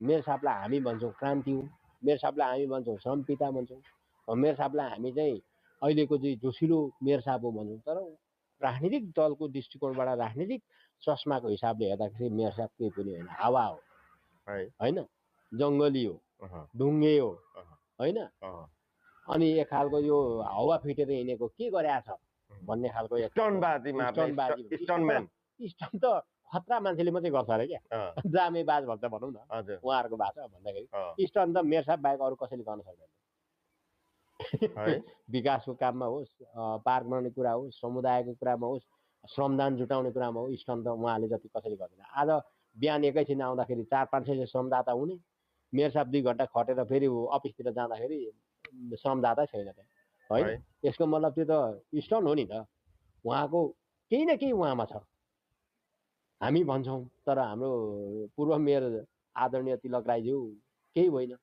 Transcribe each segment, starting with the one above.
Mayor साहबलाई हामी भन्छौँ क्रान्ति हो, मेयर साहबलाई हामी भन्छौँ श्रम पिता भन्छौँ, मेयर साहबलाई हामी चाहिँ अहिलेको चाहिँ जोसिलो मेयर साहब हो भन्छौँ। तर राजनीतिक दलको दृष्टिकोणबाट राजनीतिक चस्माको हिसाबले हेर्दाखेरि मेयर साहब केही पनि होइन, हावा हो होइन, जङ्गली हो, ढुङ्गे हो होइन। अनि एक खालको यो हावा फिटेर हिँडेको के गरेछ भन्ने खालको स्टन त खतरा मान्छेले मात्रै गर्छ अरे क्या, जामेबाज भन्छ भनौँ न उहाँहरूको भाषा भन्दाखेरि। स्टन त मेयर साहब बाहेक अरू कसैले गर्न सक्दैन। विकासको काममा होस्, पार्क बनाउने कुरा होस्, समुदायको कुरामा होस्, श्रमदान जुटाउने कुरामा होस्, स्टन त उहाँले जति कसैले गर्दैन। आज बिहान एकैछिन आउँदाखेरि 400-500 श्रमदाता हुने, मेयर साहब 2 घन्टा खटेर फेरि अफिसतिर जाँदाखेरि श्रमदाता छैन त्यहाँ होइन। यसको मतलब त्यो त स्टन हो नि त, उहाँको केही न केही उहाँमा छ हामी भन्छौँ। तर हाम्रो पूर्व मेयर आदरणीय तिलक राईज्यू केही होइन,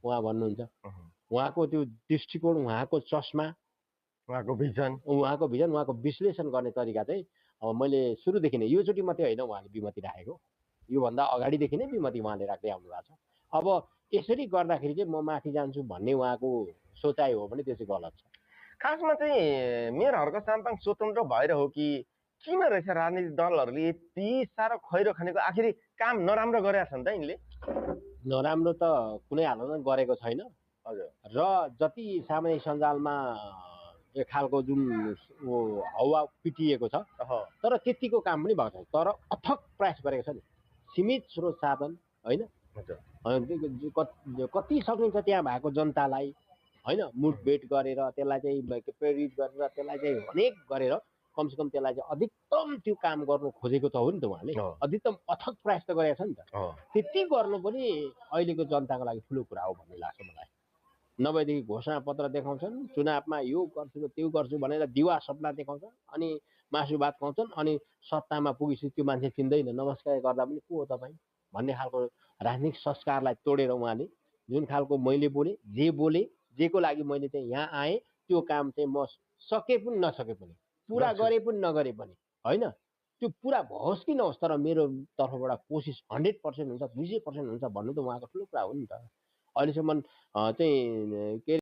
उहाँ भन्नुहुन्छ। उहाँको त्यो दृष्टिकोण, उहाँको चस्मा, उहाँको भिजन, उहाँको विश्लेषण गर्ने तरिका चाहिँ अब मैले सुरुदेखि नै, योचोटि मात्रै होइन उहाँले विमति राखेको, योभन्दा अगाडिदेखि नै विमति उहाँले राख्दै आउनु भएको छ। अब यसरी गर्दाखेरि चाहिँ म माथि जान्छु भन्ने उहाँको सोचाइ हो भने त्यो चाहिँ गलत छ। खासमा चाहिँ मेयर हर्क साम्पाङ स्वतन्त्र भएर हो कि किन रहेछ राजनीतिक दलहरूले यति साह्रो खैरो खानेको? आखिर काम नराम्रो गरेका छन् त यिनले? नराम्रो त कुनै हालतमा गरेको छैन। हजुर। र जति सामाजिक सञ्जालमा एक खालको जुन हावा पिटिएको छ, तर त्यतिको काम पनि भएको छैन। तर अथक प्रयास गरेको छ नि, सीमित स्रोत साधन होइन, कति सकिन्छ त्यहाँ भएको जनतालाई होइन मुठभेट गरेर त्यसलाई चाहिँ प्रेरित गरेर त्यसलाई चाहिँ अनेक गरेर कमसेकम त्यसलाई चाहिँ अधिकतम त्यो काम गर्नु खोजेको त हो नि त उहाँले। अधिकतम अथक प्रयास त गरेको छ नि त। त्यति गर्नु पनि अहिलेको जनताको लागि ठुलो कुरा हो भन्ने लाग्छ मलाई। नभएदेखि घोषणा पत्र देखाउँछन्, चुनावमा यो गर्छु त्यो गर्छु भनेर दिवा सपना देखाउँछन्, अनि मासु भात खुवाउँछन्, अनि सत्तामा पुगेपछि त्यो मान्छे चिन्दैन, नमस्कार गर्दा पनि को हो तपाईँ भन्ने खालको राजनीतिक संस्कारलाई तोडेर उहाँले जुन खालको मैले बोले जेको लागि मैले चाहिँ यहाँ आएँ त्यो काम चाहिँ म सके पनि नसके पनि, पुरा गरे पनि नगरे पनि होइन, त्यो पुरा होस् कि नहोस् तर मेरो तर्फबाट कोसिस 100% हुन्छ, 200% हुन्छ भन्नु त उहाँको ठुलो कुरा हो नि त। अहिलेसम्म चाहिँ के